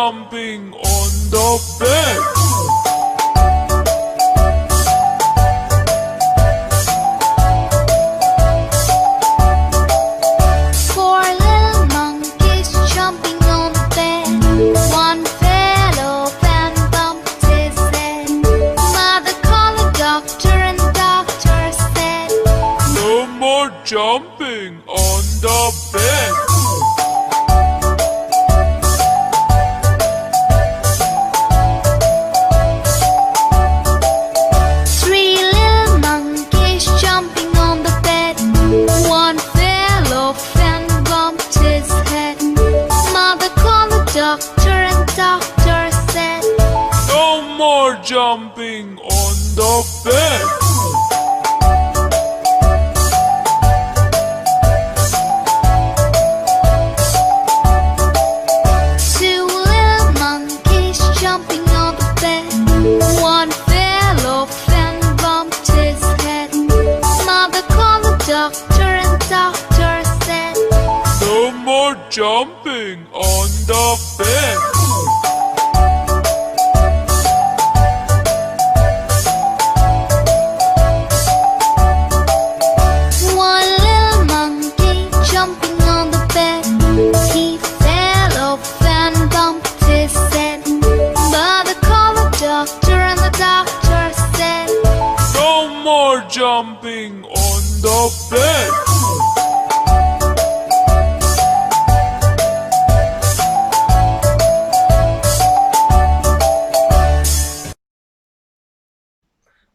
jumping on the bed. Four little monkeys jumping on the bed. One fell off and bumped his head. Mother called the doctor and the doctor said, No more jumping on the bed. Three little monkeys jumping on the bed. One fell off and bumped his head. Mother called the doctor and the doctor said, No more jumping on the bed. Two little monkeys jumping on the bed. One fell off and bumped his head. Mother called the doctor and the doctor said, No more jumping on the bed. One little monkey jumping on the bed. He fell off and bumped his head. Mother called the doctor and the doctor said, No more jumping on the bed.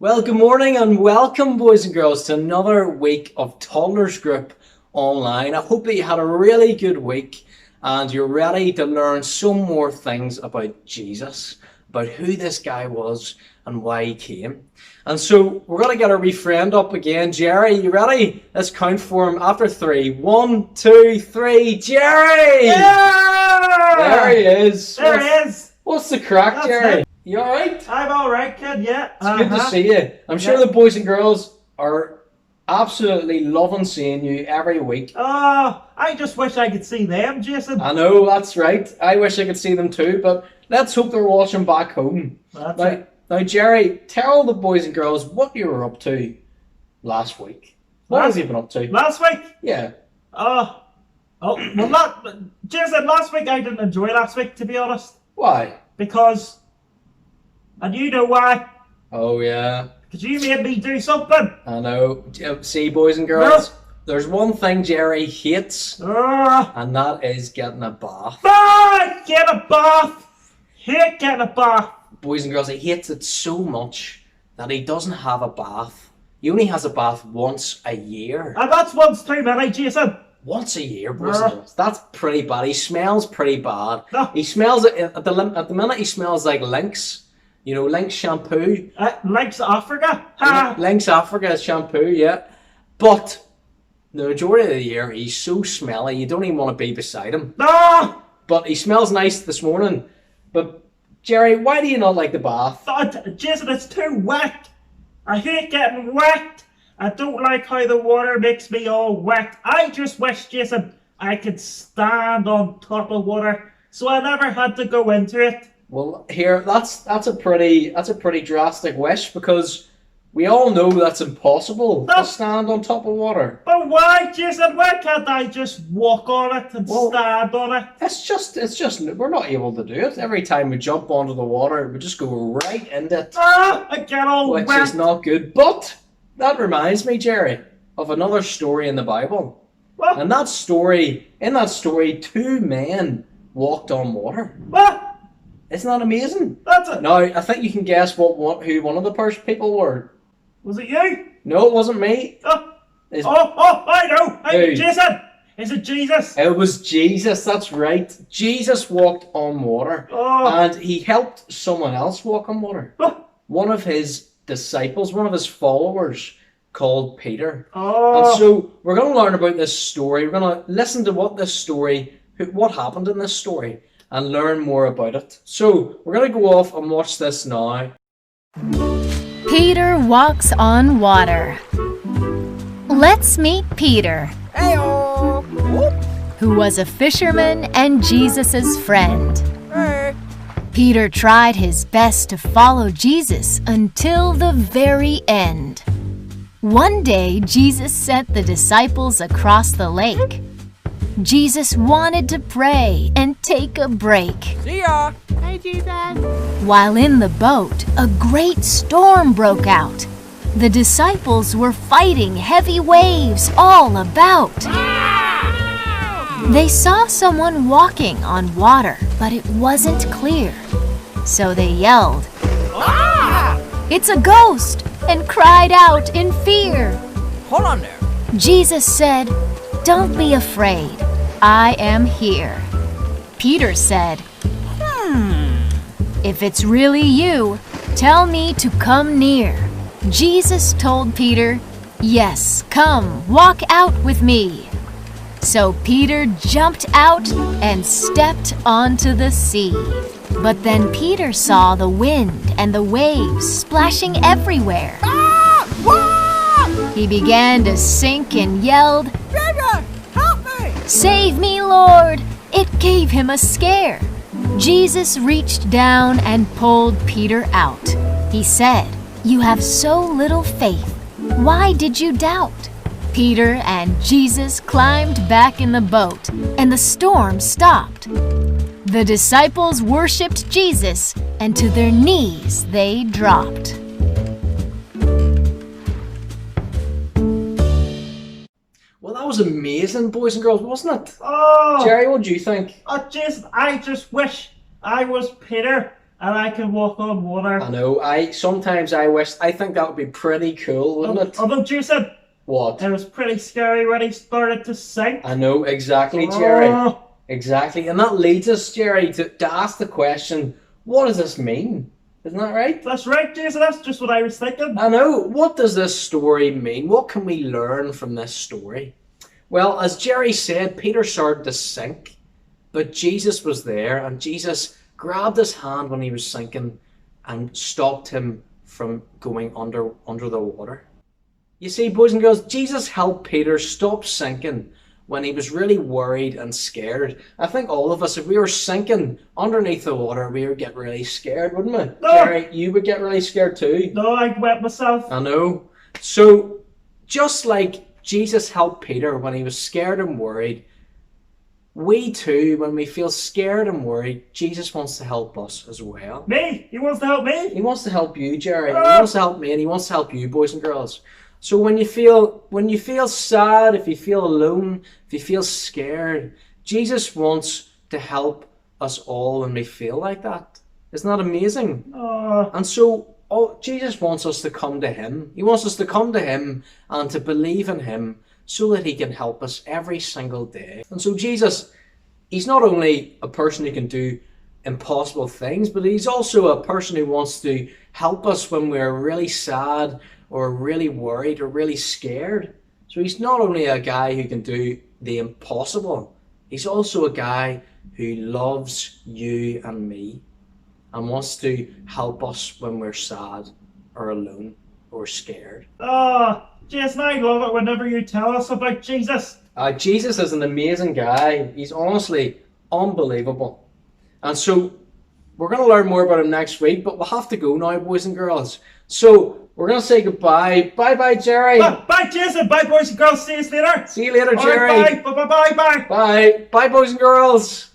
Well, good morning and welcome, boys and girls, to another week of Toddlers Group Online. I hope that you had a really good week and you're ready to learn some more things about Jesus, about who this guy was and why he came. And so we're going to get our wee friend up again. Jerry, you ready? Let's count for him after 3. 1, 2, 3. Jerry! Yeah! There he is. There he is. What's the crack, That's Jerry? it. You alright? I'm alright, kid, yeah. It's good to see you. I'm sure Yeah. the boys and girls are absolutely loving seeing you every week. Oh, I just wish I could see them, Jason. I know, that's right. I wish I could see them too, but let's hope they're watching back home. That's Now, it. now, Jerry, tell the boys and girls what you were up to last week. What have you been up to? Last week? Yeah. Oh, well, Jason, last week I didn't enjoy last week, to be honest. Why? Because, and you know why? Oh, yeah. Because you made me do something. I know. See, boys and girls, there's one thing Jerry hates, and that is getting a bath. Get a bath. Hate getting a bath. Boys and girls, he hates it so much that he doesn't have a bath. He only has a bath once a year. And that's once too many, Jason. Once a year, boys and girls. That's pretty bad. He smells pretty bad. No. He smells, at the minute, he smells like Lynx. You know, Lynx shampoo. Lynx Africa. Yeah, Lynx Africa shampoo, yeah. But the majority of the year, he's so smelly, you don't even want to be beside him. No! But he smells nice this morning. But, Jerry, why do you not like the bath? Jason, it's too wet. I hate getting wet. I don't like how the water makes me all wet. I just wish, Jason, I could stand on top of water so I never had to go into it. Well, here, that's a pretty drastic wish, because we all know that's impossible to stand on top of water. But why, Jason? Why can't I just walk on it and stand on it? It's just we're not able to do it. Every time we jump onto the water, we just go right into it, I get all which wet. is not good. But that reminds me, Jerry, of another story in the Bible. What? And in that story, 2 men walked on water. What? Isn't that amazing? That's it. Now, I think you can guess who one of the first people were. Was it you? No, it wasn't me. I know. Who? Jason. Is it Jesus? It was Jesus, that's right. Jesus walked on water, and he helped someone else walk on water. One of his disciples, one of his followers, called Peter. And so we're going to learn about this story. We're going to listen to what happened in this story, and learn more about it. So we're going to go off and watch this now. Peter walks on water. Let's meet Peter, who was a fisherman and Jesus' friend. Peter tried his best to follow Jesus until the very end. One day, Jesus sent the disciples across the lake. Jesus wanted to pray and take a break. See ya. Hey, Jesus. While in the boat, a great storm broke out. The disciples were fighting heavy waves all about. They saw someone walking on water, but it wasn't clear. So they yelled, "It's a ghost!" and cried out in fear. Hold on there. Jesus said, "Don't be afraid. I am here." Peter said, "If it's really you, tell me to come near." Jesus told Peter, "Yes, come, walk out with me." So Peter jumped out and stepped onto the sea. But then Peter saw the wind and the waves splashing everywhere. He began to sink and yelled, Jesus, help me. "Save me, Lord!" It gave him a scare. Jesus reached down and pulled Peter out. He said, "You have so little faith. Why did you doubt?" Peter and Jesus climbed back in the boat, and the storm stopped. The disciples worshipped Jesus, and to their knees they dropped. Well, that was amazing, boys and girls, wasn't it? Oh, Jerry, what do you think? I just wish I was Peter and I could walk on water. I know, I think that would be pretty cool, wouldn't it? Although Jason, What? it was pretty scary when he started to sink. I know, exactly, Jerry. Oh. Exactly. And that leads us, Jerry, to ask the question, what does this mean? Isn't that right? That's right, Jason. That's just what I was thinking. I know. What does this story mean? What can we learn from this story? Well, as Jerry said, Peter started to sink, but Jesus was there, and Jesus grabbed his hand when he was sinking and stopped him from going under the water. You see, boys and girls, Jesus helped Peter stop sinking when he was really worried and scared. I think all of us, if we were sinking underneath the water, we would get really scared, wouldn't we? No. Jerry, you would get really scared too. No, I wet myself. I know. So, just like Jesus helped Peter when he was scared and worried, we too, when we feel scared and worried, Jesus wants to help us as well. Me? He wants to help me? He wants to help you, Jerry. He wants to help me, and he wants to help you, boys and girls. So when you feel sad, if you feel alone, if you feel scared, Jesus wants to help us all when we feel like that. Isn't that amazing? And so Jesus wants us to come to him. He wants us to come to him and to believe in him so that he can help us every single day. And so Jesus, he's not only a person who can do impossible things, but he's also a person who wants to help us when we're really sad or really worried or really scared. So he's not only a guy who can do the impossible, he's also a guy who loves you and me and wants to help us when we're sad or alone or scared. Oh, Jason, I love it whenever you tell us about Jesus. Jesus is an amazing guy. He's honestly unbelievable. And so we're going to learn more about him next week, but we'll have to go now, boys and girls. So we're going to say goodbye. Bye-bye, Jerry. Bye, Jason. Bye, boys and girls. See you later. See you later, All Jerry. right, bye. Bye. Bye. Bye, boys and girls.